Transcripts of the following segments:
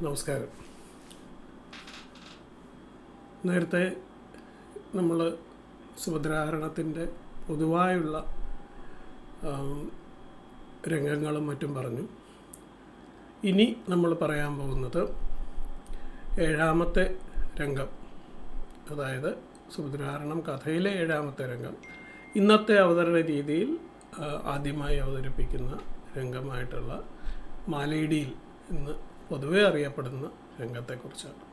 നമസ്കാരം. നേരത്തെ നമ്മൾ സുഭദ്രാഹരണത്തിൻ്റെ പൊതുവായുള്ള രംഗങ്ങളും മറ്റും പറഞ്ഞു. ഇനി നമ്മൾ പറയാൻ പോകുന്നത് ഏഴാമത്തെ രംഗം, അതായത് സുഭദ്രാഹരണം കഥയിലെ ഏഴാമത്തെ രംഗം, ഇന്നത്തെ അവതരണ രീതിയിൽ ആദ്യമായി അവതരിപ്പിക്കുന്ന രംഗമായിട്ടുള്ള മാലയിടിയിൽ എന്ന് പൊതുവെ അറിയപ്പെടുന്ന രംഗത്തെക്കുറിച്ചാണ്.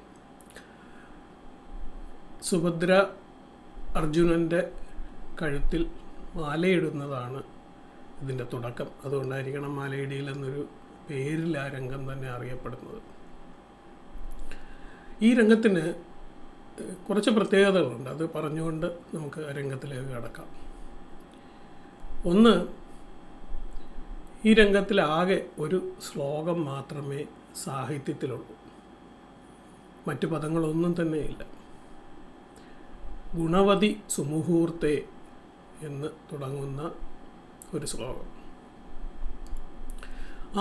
സുഭദ്ര അർജുനൻ്റെ കഴുത്തിൽ മാലയിടുന്നതാണ് ഇതിൻ്റെ തുടക്കം. അതുകൊണ്ടായിരിക്കണം മാലയിടിയിൽ എന്നൊരു പേരിൽ ആ രംഗം തന്നെ അറിയപ്പെടുന്നത്. ഈ രംഗത്തിന് കുറച്ച് പ്രത്യേകതകളുണ്ട്. അത് പറഞ്ഞുകൊണ്ട് നമുക്ക് ആ രംഗത്തിലേക്ക് കടക്കാം. ഒന്ന്, ഈ രംഗത്തിലാകെ ഒരു ശ്ലോകം മാത്രമേ സാഹിത്യത്തിലുള്ളൂ. മറ്റു പദങ്ങളൊന്നും തന്നെയില്ല. ഗുണവതി സുമുഹൂർത്തേ എന്ന് തുടങ്ങുന്ന ഒരു ശ്ലോകം.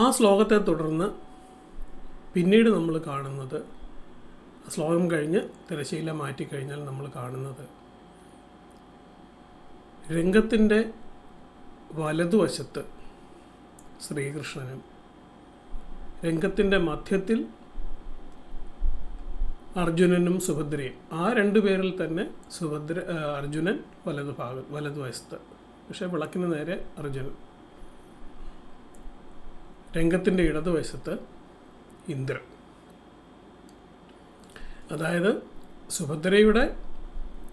ആ ശ്ലോകത്തെ തുടർന്ന് പിന്നീട് നമ്മൾ കാണുന്നത്, ശ്ലോകം കഴിഞ്ഞ് തിരശീല മാറ്റിക്കഴിഞ്ഞാൽ നമ്മൾ കാണുന്നത് രംഗത്തിൻ്റെ വലതുവശത്ത് ശ്രീകൃഷ്ണനും രംഗത്തിൻ്റെ മധ്യത്തിൽ അർജുനനും സുഭദ്രയും. ആ രണ്ടു പേരിൽ തന്നെ അർജുനൻ വലതുവശത്ത്, പക്ഷേ വിളക്കിന് നേരെ അർജുനൻ. രംഗത്തിൻ്റെ ഇടതുവശത്ത് ഇന്ദ്രൻ. അതായത് സുഭദ്രയുടെ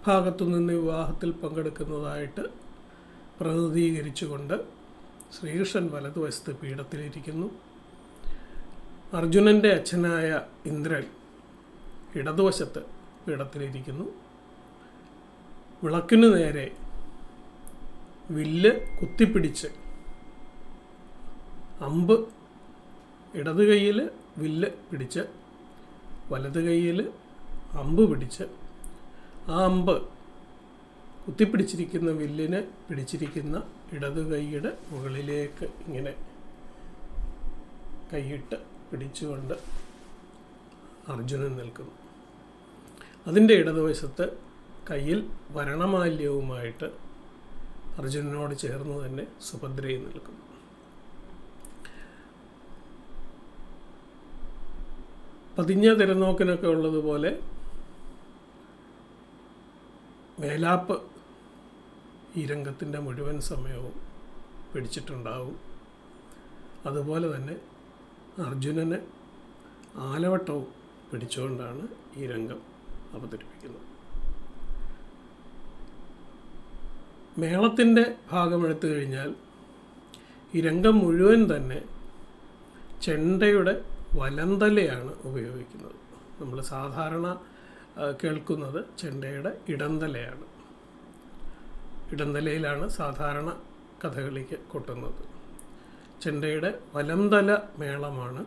ഭാഗത്തുനിന്ന് വിവാഹത്തിൽ പങ്കെടുക്കുന്നതായിട്ട് പ്രതിനിധീകരിച്ചുകൊണ്ട് ശ്രീകൃഷ്ണൻ വലതുവശത്ത് പീഠത്തിലിരിക്കുന്നു. അർജുനൻ്റെ അച്ഛനായ ഇന്ദ്രൻ ഇടതുവശത്ത് പീഠത്തിലിരിക്കുന്നു. വിളക്കിനു നേരെ വില്ല് കുത്തിപ്പിടിച്ച്, അമ്പ് ഇടത് കൈയിൽ വില്ല് പിടിച്ച് വലത് കൈയിൽ അമ്പ് പിടിച്ച്, ആ അമ്പ് കുത്തിപ്പിടിച്ചിരിക്കുന്ന വില്ലിനെ പിടിച്ചിരിക്കുന്ന ഇടത് കൈയുടെ മുകളിലേക്ക് ഇങ്ങനെ കൈയിട്ട് പിടിച്ചുകൊണ്ട് അർജുനൻ നിൽക്കുന്നു. അതിൻ്റെ ഇടതുവശത്ത് കയ്യിൽ വരണമാല്യവുമായിട്ട് അർജുനനോട് ചേർന്ന് തന്നെ സുഭദ്രയും നിൽക്കുന്നു. പതിഞ്ഞ തിരനോക്കിനൊക്കെ ഉള്ളതുപോലെ മേലാപ്പ് ഈ രംഗത്തിൻ്റെ മുഴുവൻ സമയവും പിടിച്ചിട്ടുണ്ടാവും. അതുപോലെ തന്നെ അർജുനനെ ആലവട്ടവും പിടിച്ചുകൊണ്ടാണ് ഈ രംഗം അവതരിപ്പിക്കുന്നത്. മേളത്തിൻ്റെ ഭാഗം എടുത്തു കഴിഞ്ഞാൽ ഈ രംഗം മുഴുവൻ തന്നെ ചെണ്ടയുടെ വലന്തലയാണ് ഉപയോഗിക്കുന്നത്. നമ്മൾ സാധാരണ കേൾക്കുന്നത് ചെണ്ടയുടെ ഇടന്തലയാണ്. ഇടന്തലയിലാണ് സാധാരണ കഥകളിക്ക് കൊട്ടുന്നത്. ചെണ്ടയുടെ വലംതല മേളമാണ്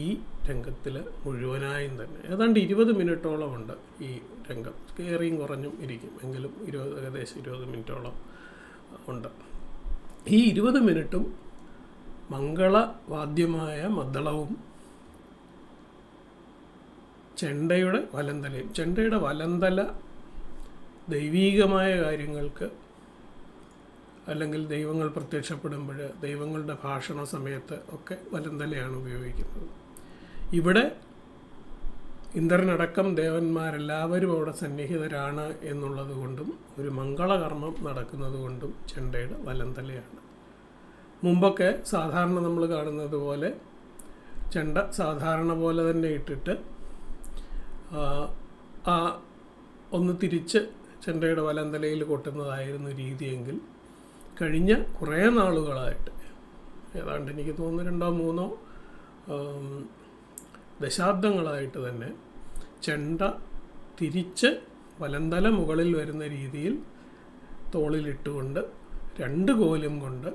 ഈ രംഗത്തിൽ മുഴുവനായും തന്നെ. ഏതാണ്ട് 20 മിനിറ്റോളം ഉണ്ട് ഈ രംഗം. കയറിയും കുറഞ്ഞും ഇരിക്കും, എങ്കിലും ഏകദേശം 20 മിനിറ്റോളം ഉണ്ട്. ഈ 20 മിനിറ്റും മംഗളവാദ്യമായ മദ്ദളവും ചെണ്ടയുടെ വലന്തലയും. ചെണ്ടയുടെ വലന്തല ദൈവീകമായ കാര്യങ്ങൾക്ക്, അല്ലെങ്കിൽ ദൈവങ്ങൾ പ്രത്യക്ഷപ്പെടുമ്പോൾ, ദൈവങ്ങളുടെ ഭാഷണ സമയത്ത് ഒക്കെ വലന്തലയാണ് ഉപയോഗിക്കുന്നത്. ഇവിടെ ഇന്ദ്രനടക്കം ദേവന്മാരെല്ലാവരും അവിടെ സന്നിഹിതരാണ് എന്നുള്ളത് കൊണ്ടും ഒരു മംഗളകർമ്മം നടക്കുന്നത് കൊണ്ടും ചെണ്ടയുടെ വലന്തലയാണ്. മുമ്പൊക്കെ സാധാരണ നമ്മൾ കാണുന്നത് പോലെ ചെണ്ട സാധാരണ പോലെ തന്നെ ഇട്ടിട്ട് ഒന്ന് തിരിച്ച് ചെണ്ടയുടെ വലന്തലയിൽ കൊട്ടുന്നതായിരുന്നു രീതിയെങ്കിൽ കഴിഞ്ഞ കുറേ നാളുകളായിട്ട്, ഏതാണ്ട് എനിക്ക് തോന്നുന്നു 2-3 ദശാബ്ദങ്ങളായിട്ട് തന്നെ ചെണ്ട തിരിച്ച് വലന്തല മുകളിൽ വരുന്ന രീതിയിൽ തോളിലിട്ടുകൊണ്ട് 2 കോലും കൊണ്ട്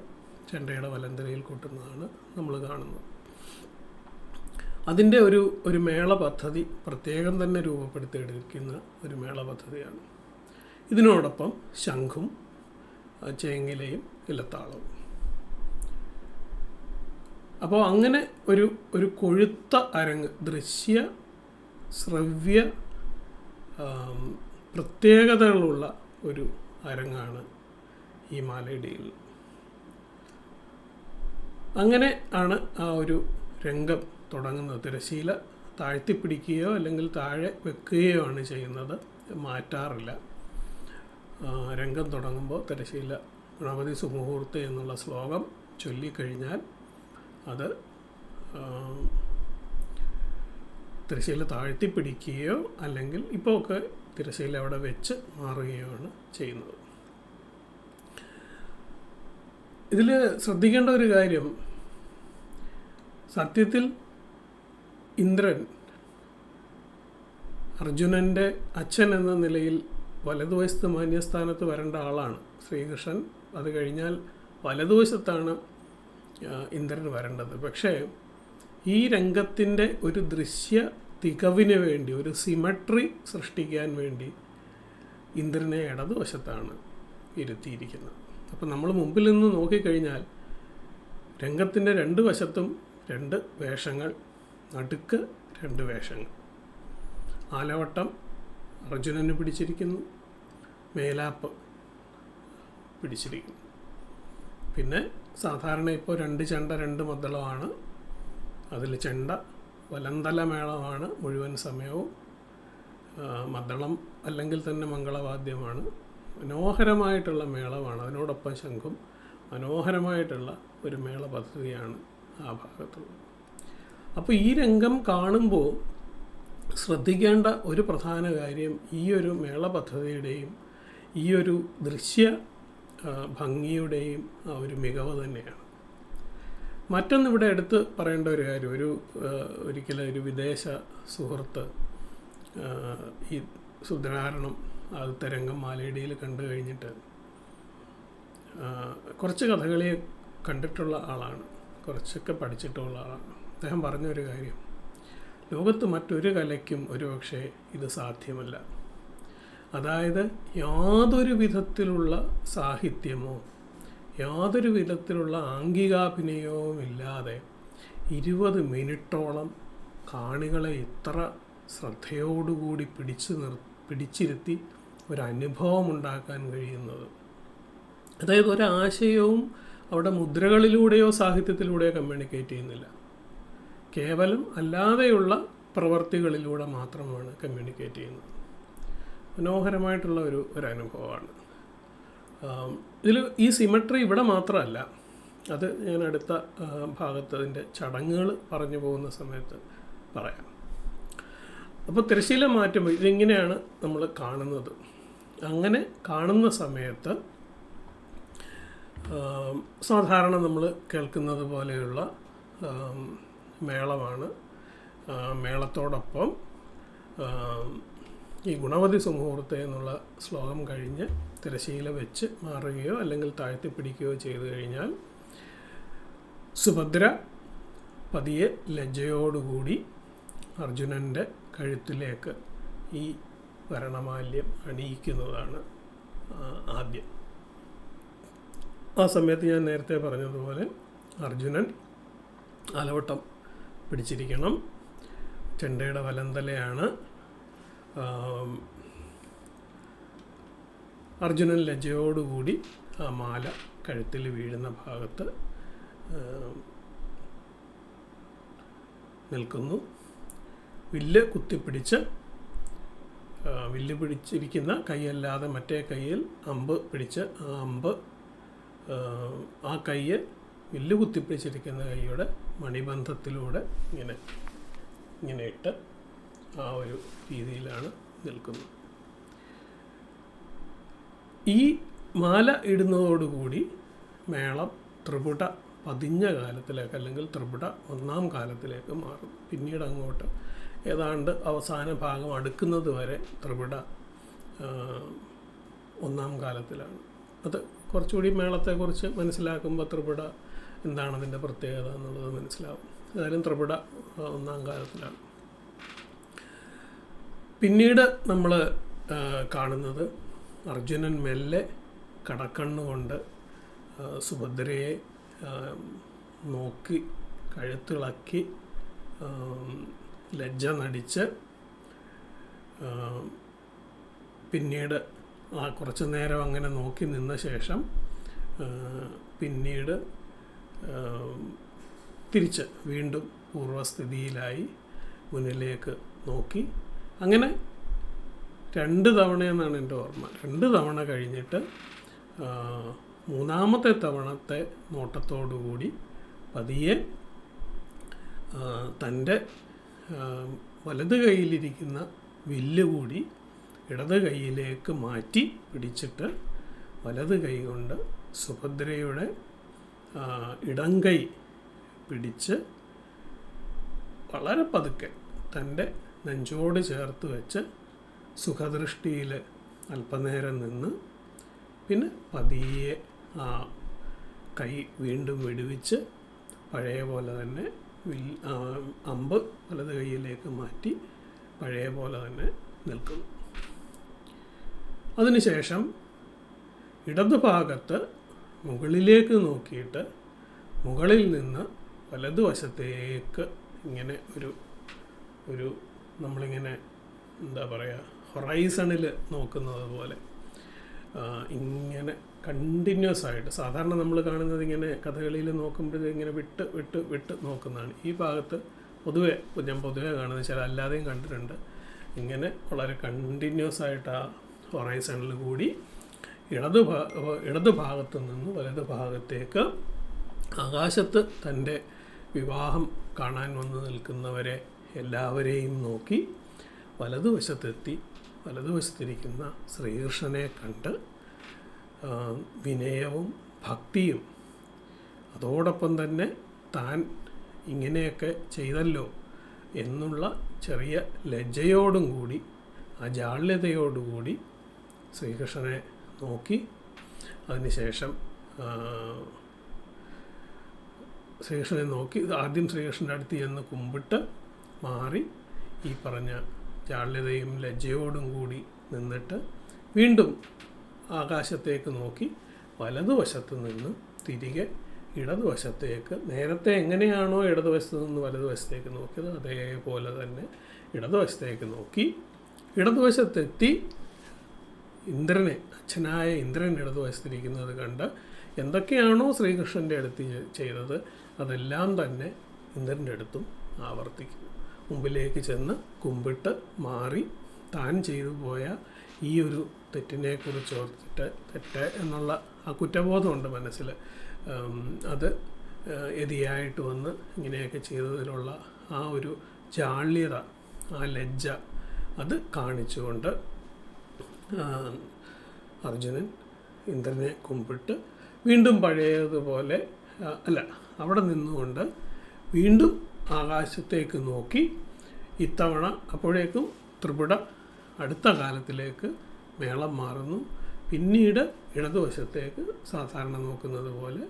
ചെണ്ടയുടെ വലന്തലയിൽ കൊട്ടുന്നതാണ് നമ്മൾ കാണുന്നത്. അതിൻ്റെ ഒരു മേള പദ്ധതി പ്രത്യേകം തന്നെ രൂപപ്പെടുത്തിയെടുക്കുന്ന ഒരു മേള പദ്ധതിയാണ്. ഇതിനോടൊപ്പം ശംഖും ചേങ്ങിലയും ഇലത്താളവും. അപ്പോൾ അങ്ങനെ ഒരു കൊഴുത്ത അരങ്ങ്, ദൃശ്യ ശ്രവ്യ പ്രത്യേകതകളുള്ള ഒരു അരങ്ങാണ് ഈ മാലയിടയിൽ. അങ്ങനെ ആണ് ആ ഒരു രംഗം തുടങ്ങുന്നത്. തിരശ്ശീല താഴ്ത്തിപ്പിടിക്കുകയോ അല്ലെങ്കിൽ താഴെ വെക്കുകയോ ആണ് ചെയ്യുന്നത്, മാറ്റാറില്ല. രംഗം തുടങ്ങുമ്പോൾ തിരശ്ശീല ഗണപതി സുമുഹൂർത്തേ എന്നുള്ള ശ്ലോകം ചൊല്ലിക്കഴിഞ്ഞാൽ അത് തിരശ്ശീല താഴ്ത്തിപ്പിടിക്കുകയോ അല്ലെങ്കിൽ ഇപ്പോൾ ഒക്കെ തിരശ്ശീല അവിടെ വെച്ച് മാറുകയോ ആണ് ചെയ്യുന്നത്. ഇതിൽ ശ്രദ്ധിക്കേണ്ട ഒരു കാര്യം, സത്യത്തിൽ ഇന്ദ്രൻ അർജുനൻ്റെ അച്ഛൻ എന്ന നിലയിൽ വലതുവശത്ത് മാന്യസ്ഥാനത്ത് വരേണ്ട ആളാണ്. ശ്രീകൃഷ്ണൻ അത് കഴിഞ്ഞാൽ വലതുവശത്താണ് ഇന്ദ്രൻ വരേണ്ടത്. പക്ഷേ ഈ രംഗത്തിൻ്റെ ഒരു ദൃശ്യ തികവിന് വേണ്ടി, ഒരു സിമട്രി സൃഷ്ടിക്കാൻ വേണ്ടി ഇന്ദ്രനെ ഇടതുവശത്താണ് ഇരുത്തിയിരിക്കുന്നത്. അപ്പം നമ്മൾ മുമ്പിൽ നിന്ന് നോക്കിക്കഴിഞ്ഞാൽ രംഗത്തിൻ്റെ രണ്ട് വശത്തും രണ്ട് വേഷങ്ങൾ, നടുക്ക് രണ്ട് വേഷങ്ങൾ. ആലവട്ടം അർജുനന് പിടിച്ചിരിക്കുന്നു, മേലാപ്പ് പിടിച്ചിരിക്കുന്നു. പിന്നെ സാധാരണ ഇപ്പോൾ രണ്ട് ചെണ്ട രണ്ട് മദ്ദളമാണ്. അതിൽ ചെണ്ട വലന്തല മേളമാണ് മുഴുവൻ സമയവും. മദ്ദളം അല്ലെങ്കിൽ തന്നെ മംഗളവാദ്യമാണ്. മനോഹരമായിട്ടുള്ള മേളമാണ്. അതിനോടൊപ്പം ശംഖും. മനോഹരമായിട്ടുള്ള ഒരു മേള പദ്ധതിയാണ് ആ ഭാഗത്തുള്ളത്. അപ്പോൾ ഈ രംഗം കാണുമ്പോൾ ശ്രദ്ധിക്കേണ്ട ഒരു പ്രധാന കാര്യം ഈ ഒരു മേള പദ്ധതിയുടെയും ഈ ഒരു ദൃശ്യ ഭംഗിയുടെയും ആ ഒരു മികവ് തന്നെയാണ്. മറ്റൊന്നിവിടെ എടുത്ത് പറയേണ്ട ഒരു കാര്യം, ഒരിക്കലും ഒരു വിദേശ സുഹൃത്ത് ഈ സുദ്രാരണം ആദ്യത്തെ രംഗം മാലയിടയിൽ കണ്ടു കഴിഞ്ഞിട്ട് കുറച്ച് കഥകളി കണ്ടിട്ടുള്ള ആളാണ്, കുറച്ചൊക്കെ പഠിച്ചിട്ടുള്ള ആളാണ്. അദ്ദേഹം പറഞ്ഞൊരു കാര്യം, ലോകത്ത് മറ്റൊരു കലയ്ക്കും ഒരുപക്ഷെ ഇത് സാധ്യമല്ല. അതായത് യാതൊരു വിധത്തിലുള്ള സാഹിത്യമോ യാതൊരു വിധത്തിലുള്ള ആംഗികാഭിനയവും ഇല്ലാതെ 20 മിനിറ്റോളം കാണികളെ ഇത്ര ശ്രദ്ധയോടുകൂടി പിടിച്ചിരുത്തി ഒരനുഭവം ഉണ്ടാക്കാൻ കഴിയുന്നത്. അതായത് ഒരാശയവും അവിടെ മുദ്രകളിലൂടെയോ സാഹിത്യത്തിലൂടെയോ കമ്മ്യൂണിക്കേറ്റ് ചെയ്യുന്നില്ല. കേവലം അല്ലാതെയുള്ള പ്രവർത്തികളിലൂടെ മാത്രമാണ് കമ്മ്യൂണിക്കേറ്റ് ചെയ്യുന്നത്. മനോഹരമായിട്ടുള്ള ഒരു അനുഭവമാണ്. ഇതിൽ ഈ സിമട്രി ഇവിടെ മാത്രമല്ല, അത് ഞാൻ അടുത്ത ഭാഗത്ത് അതിൻ്റെ ചടങ്ങുകൾ പറഞ്ഞു പോകുന്ന സമയത്ത് പറയാം. അപ്പോൾ തിരശ്ശീല മാറ്റുമ്പോൾ ഇതിങ്ങനെയാണ് നമ്മൾ കാണുന്നത്. അങ്ങനെ കാണുന്ന സമയത്ത് സാധാരണ നമ്മൾ കേൾക്കുന്നത് പോലെയുള്ള മേളമാണ്. മേളത്തോടൊപ്പം ഈ ഗുണവതി സുമുഹൂർത്തേ എന്നുള്ള ശ്ലോകം കഴിഞ്ഞ് തിരശ്ശീല വെച്ച് മാറുകയോ അല്ലെങ്കിൽ താഴ്ത്തിപ്പിടിക്കുകയോ ചെയ്തു കഴിഞ്ഞാൽ സുഭദ്ര പതിയെ ലജ്ജയോടുകൂടി അർജുനൻ്റെ കഴുത്തിലേക്ക് ഈ വരണമാല്യം അണിയിക്കുന്നതാണ് ആദ്യം. ആ സമയത്ത് ഞാൻ നേരത്തെ പറഞ്ഞതുപോലെ അർജുനൻ ആലവട്ടം പിടിച്ചിരിക്കണം. ചെണ്ടയുടെ വലന്തലയാണ്. അർജുനൻ ലജ്ജയോടുകൂടി ആ മാല കഴുത്തിൽ വീഴുന്ന ഭാഗത്ത് നിൽക്കുന്നു. വില്ല് കുത്തിപ്പിടിച്ച്, വില്ല് പിടിച്ചിരിക്കുന്ന കൈയല്ലാതെ മറ്റേ കൈയിൽ അമ്പ് പിടിച്ച് ആ കൈയ്യ് വില്ല് കുത്തിപ്പിടിച്ചിരിക്കുന്ന കൈയുടെ മണിബന്ധത്തിലൂടെ ഇങ്ങനെ ഇട്ട് ആ ഒരു രീതിയിലാണ് നിൽക്കുന്നത്. ഈ മാല ഇടുന്നതോടുകൂടി മേളം ത്രിപുട പതിഞ്ഞ കാലത്തിലേക്ക് അല്ലെങ്കിൽ ത്രിപുട ഒന്നാം കാലത്തിലേക്ക് മാറും. പിന്നീട് അങ്ങോട്ട് ഏതാണ്ട് അവസാന ഭാഗം അടുക്കുന്നത് വരെ ത്രിപുട ഒന്നാം കാലത്തിലാണ്. അത് കുറച്ചുകൂടി മേളത്തെക്കുറിച്ച് മനസ്സിലാക്കുമ്പോൾ ത്രിപുട എന്താണ് അതിൻ്റെ പ്രത്യേകത എന്നുള്ളത് മനസ്സിലാവും. ഏതായാലും ത്രിപുട ഒന്നാം കാലത്തിലാണ്. പിന്നീട് നമ്മൾ കാണുന്നത് അർജുനൻ മെല്ലെ കടക്കണ്ണുകൊണ്ട് സുഭദ്രയെ നോക്കി കഴുത്തിളക്കി ലജ്ജ നടിച്ച് പിന്നീട് കുറച്ച് നേരം അങ്ങനെ നോക്കി നിന്ന ശേഷം പിന്നീട് തിരിച്ച് വീണ്ടും പൂർവ്വസ്ഥിതിയിലായി മുന്നിലേക്ക് നോക്കി. അങ്ങനെ 2 തവണയെന്നാണ് എൻ്റെ ഓർമ്മ. 2 തവണ കഴിഞ്ഞിട്ട് മൂന്നാമത്തെ തവണത്തെ നോട്ടത്തോടുകൂടി പതിയെ തൻ്റെ വലത് കൈയിലിരിക്കുന്ന വില്ല് കൂടി ഇടത് കൈയിലേക്ക് മാറ്റി പിടിച്ചിട്ട് വലത് കൈ കൊണ്ട് സുഭദ്രയുടെ ഇടം കൈ പിടിച്ച് വളരെ പതുക്കെ തൻ്റെ നെഞ്ചോട് ചേർത്ത് വെച്ച് സുഖദൃഷ്ടിയിൽ അല്പനേരം നിന്ന് പിന്നെ പതിയെ ആ കൈ വീണ്ടും വിടുവിച്ച് പഴയ പോലെ തന്നെ അമ്പ് വലത് കൈയിലേക്ക് മാറ്റി പഴയ പോലെ തന്നെ നിൽക്കുന്നു. അതിനുശേഷം ഇടതുഭാഗത്ത് മുകളിലേക്ക് നോക്കിയിട്ട് മുകളിൽ നിന്ന് വലതുവശത്തേക്ക് ഇങ്ങനെ ഒരു നമ്മളിങ്ങനെ എന്താ പറയുക, ഹൊറൈസണിൽ നോക്കുന്നത് പോലെ ഇങ്ങനെ കണ്ടിന്യൂസ് ആയിട്ട്, സാധാരണ നമ്മൾ കാണുന്നത് ഇങ്ങനെ കഥകളിയിൽ നോക്കുമ്പോൾ ഇങ്ങനെ വിട്ട് വിട്ട് വിട്ട് നോക്കുന്നതാണ്. ഈ ഭാഗത്ത് ഞാൻ പൊതുവെ കാണുന്നത് വെച്ചാൽ അല്ലാതെയും കണ്ടിട്ടുണ്ട്, ഇങ്ങനെ വളരെ കണ്ടിന്യൂസ് ആയിട്ട് ആ ഹൊറൈസണിൽ കൂടി ഇടതു ഭാഗത്തു നിന്ന് വലതു ഭാഗത്തേക്ക് ആകാശത്ത് തൻ്റെ വിവാഹം കാണാൻ വന്ന് നിൽക്കുന്നവരെ എല്ലാവരെയും നോക്കി വലതുവശത്തെത്തി വലതുവശത്തിരിക്കുന്ന ശ്രീകൃഷ്ണനെ കണ്ട് വിനയവും ഭക്തിയും അതോടൊപ്പം തന്നെ താൻ ഇങ്ങനെയൊക്കെ ചെയ്തല്ലോ എന്നുള്ള ചെറിയ ലജ്ജയോടും കൂടി ആ ജാള്യതയോടുകൂടി ശ്രീകൃഷ്ണനെ നോക്കി. അതിനുശേഷം ശ്രീകൃഷ്ണനെ നോക്കി ആദ്യം ശ്രീകൃഷ്ണൻ്റെ അടുത്ത് ചെന്ന് കുമ്പിട്ട് മാറി ഈ പറഞ്ഞ ജാള്യതയും ലജ്ജയോടും കൂടി നിന്നിട്ട് വീണ്ടും ആകാശത്തേക്ക് നോക്കി വലതുവശത്ത് നിന്ന് തിരികെ ഇടതുവശത്തേക്ക്, നേരത്തെ എങ്ങനെയാണോ ഇടതുവശത്ത് നിന്ന് വലതുവശത്തേക്ക് നോക്കിയത് അതേപോലെ തന്നെ ഇടതുവശത്തേക്ക് നോക്കി ഇടതുവശത്തെത്തി ഇന്ദ്രനെ, അച്ഛനായ ഇന്ദ്രൻ ഇടതുവശത്തിരിക്കുന്നത് കണ്ട് എന്തൊക്കെയാണോ ശ്രീകൃഷ്ണൻ്റെ അടുത്ത് ചെയ്തത് അതെല്ലാം തന്നെ ഇന്ദ്രൻ്റെ അടുത്തും ആവർത്തിക്കുന്നു. മുമ്പിലേക്ക് ചെന്ന് കുമ്പിട്ട് മാറി താൻ ചെയ്തു പോയ ഈ ഒരു തെറ്റിനെക്കുറിച്ച് ഓർത്തിട്ട് തെറ്റ് എന്നുള്ള ആ കുറ്റബോധമുണ്ട് മനസ്സിൽ, അത് എതിയായിട്ട് വന്ന് ഇങ്ങനെയൊക്കെ ചെയ്തതിലുള്ള ആ ഒരു ജാള്യത, ആ ലജ്ജ അത് കാണിച്ചുകൊണ്ട് അർജുനൻ ഇന്ദ്രനെ കുമ്പിട്ട് വീണ്ടും പഴയതുപോലെ അവിടെ നിന്നുകൊണ്ട് വീണ്ടും ആകാശത്തേക്ക് നോക്കി. ഇത്തവണ അപ്പോഴേക്കും ത്രിപുട അടുത്ത കാലത്തിലേക്ക് മേളം മാറുന്നു. പിന്നീട് ഇടതുവശത്തേക്ക് സാധാരണ നോക്കുന്നത് പോലെ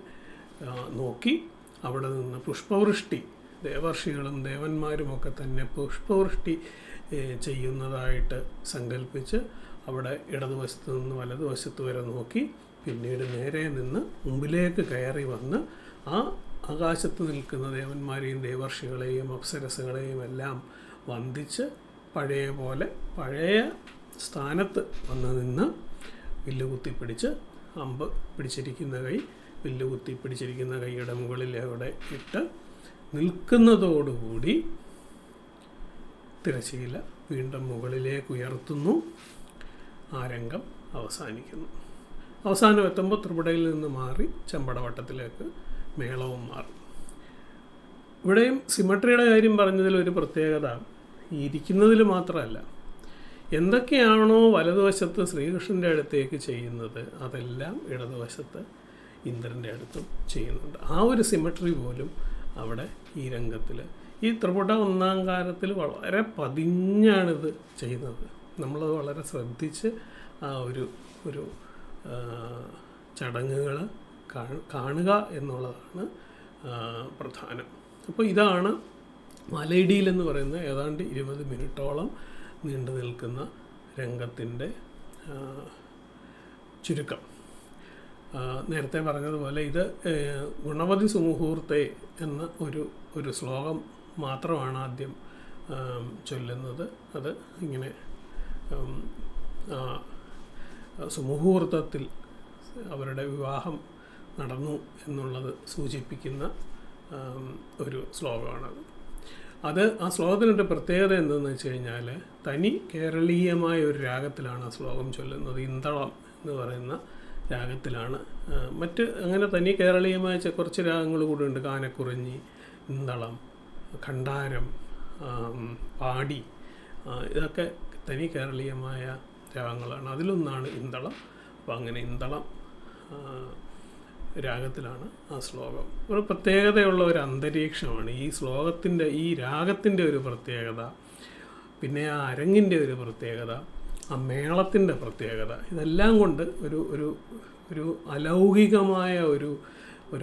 നോക്കി അവിടെ നിന്ന് പുഷ്പവൃഷ്ടി, ദേവർഷികളും ദേവന്മാരുമൊക്കെ തന്നെ പുഷ്പവൃഷ്ടി ചെയ്യുന്നതായിട്ട് സങ്കല്പിച്ച് അവിടെ ഇടതുവശത്ത് നിന്ന് വലതുവശത്ത് വരെ നോക്കി പിന്നീട് നേരെ നിന്ന് മുമ്പിലേക്ക് കയറി വന്ന് ആ ആകാശത്ത് നിൽക്കുന്ന ദേവന്മാരെയും ദേവർഷികളെയും അപ്സരസുകളെയും എല്ലാം വന്ദിച്ച് പഴയ പോലെ പഴയ സ്ഥാനത്ത് വന്ന് നിന്ന് വില്ലുകുത്തി പിടിച്ച് അമ്പ് പിടിച്ചിരിക്കുന്ന കൈ വില്ലുകുത്തി പിടിച്ചിരിക്കുന്ന കൈയുടെ മുകളിൽ അവിടെ ഇട്ട് നിൽക്കുന്നതോടുകൂടി തിരശ്ശീല വീണ്ടും മുകളിലേക്ക് ഉയർത്തുന്നു. ആ രംഗം അവസാനിക്കുന്നു. അവസാനം എത്തുമ്പോൾ ത്രിപുടയിൽ നിന്ന് മാറി ചെമ്പടവട്ടത്തിലേക്ക് മേളവും മാറി. ഇവിടെയും സിമട്രിയുടെ കാര്യം പറഞ്ഞതിൽ ഒരു പ്രത്യേകത ഈ ഇരിക്കുന്നതിൽ മാത്രമല്ല, എന്തൊക്കെയാണോ വലതുവശത്ത് ശ്രീകൃഷ്ണൻ്റെ അടുത്തേക്ക് ചെയ്യുന്നത് അതെല്ലാം ഇടതുവശത്ത് ഇന്ദ്രൻ്റെ അടുത്തും ചെയ്യുന്നുണ്ട്. ആ ഒരു സിമട്രി പോലും അവിടെ ഈ രംഗത്തിൽ, ഈ ത്രിപുട ഒന്നാം കാലത്തിൽ വളരെ പതിഞ്ഞാണിത് ചെയ്യുന്നത്. നമ്മളത് വളരെ ശ്രദ്ധിച്ച് ആ ഒരു ചടങ്ങുകൾ കാണുക എന്നുള്ളതാണ് പ്രധാനം. അപ്പോൾ ഇതാണ് മലയിടിയിൽ എന്ന് പറയുന്ന ഏതാണ്ട് 20 മിനിറ്റോളം നീണ്ടു നിൽക്കുന്ന രംഗത്തിൻ്റെ ചുരുക്കം. നേരത്തെ പറഞ്ഞതുപോലെ ഇത് ഗുണവതി സുമുഹൂർത്തെ എന്ന ഒരു ഒരു ശ്ലോകം മാത്രമാണ് ആദ്യം ചൊല്ലുന്നത്. അത് ഇങ്ങനെ സുമുഹൂർത്തത്തിൽ അവരുടെ വിവാഹം നടന്നു എന്നുള്ളത് സൂചിപ്പിക്കുന്ന ഒരു ശ്ലോകമാണത്. ആ ശ്ലോകത്തിനൊരു പ്രത്യേകത എന്തെന്ന് വെച്ച് കഴിഞ്ഞാൽ, തനി കേരളീയമായ ഒരു രാഗത്തിലാണ് ആ ശ്ലോകം ചൊല്ലുന്നത്. ഇന്തളം എന്ന് പറയുന്ന രാഗത്തിലാണ്. മറ്റ് അങ്ങനെ തനി കേരളീയമായ കുറച്ച് രാഗങ്ങൾ കൂടെ ഉണ്ട്. കാനക്കുറിഞ്ഞി, ഇന്തളം, ഖണ്ഡാരം, പാടി, ഇതൊക്കെ തനി കേരളീയമായ രാഗങ്ങളാണ്. അതിലൊന്നാണ് ഇന്തളം. അപ്പോൾ അങ്ങനെ ഇന്തളം രാഗത്തിലാണ് ആ ശ്ലോകം. ഒരു പ്രത്യേകതയുള്ള ഒരു അന്തരീക്ഷമാണ് ഈ ശ്ലോകത്തിൻ്റെ, ഈ രാഗത്തിൻ്റെ ഒരു പ്രത്യേകത, പിന്നെ ആ അരങ്ങിൻ്റെ ഒരു പ്രത്യേകത, ആ മേളത്തിൻ്റെ പ്രത്യേകത, ഇതെല്ലാം കൊണ്ട് ഒരു അലൗകികമായ ഒരു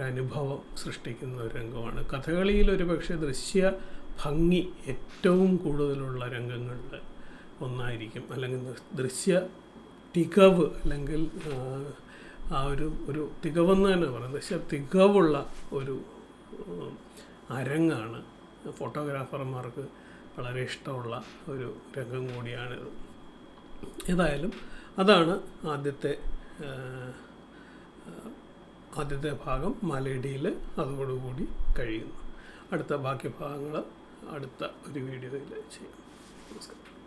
അനുഭവം സൃഷ്ടിക്കുന്ന ഒരു രംഗമാണ്. കഥകളിയിൽ ഒരു പക്ഷേ ദൃശ്യ ഭംഗി ഏറ്റവും കൂടുതലുള്ള രംഗങ്ങളിൽ ഒന്നായിരിക്കും, അല്ലെങ്കിൽ ദൃശ്യ തികവ്, അല്ലെങ്കിൽ ആ ഒരു തികവെന്ന് തന്നെ പറയുന്നത്. പക്ഷേ തികവുള്ള ഒരു അരങ്ങാണ്. ഫോട്ടോഗ്രാഫർമാർക്ക് വളരെ ഇഷ്ടമുള്ള ഒരു രംഗം കൂടിയാണിത്. ഏതായാലും അതാണ് ആദ്യത്തെ ഭാഗം. മലയിടിയിൽ അതോടുകൂടി കഴിയുന്നു. അടുത്ത ബാക്കി ഭാഗങ്ങൾ അടുത്ത ഒരു വീഡിയോയിൽ ചെയ്യാം. നമസ്കാരം.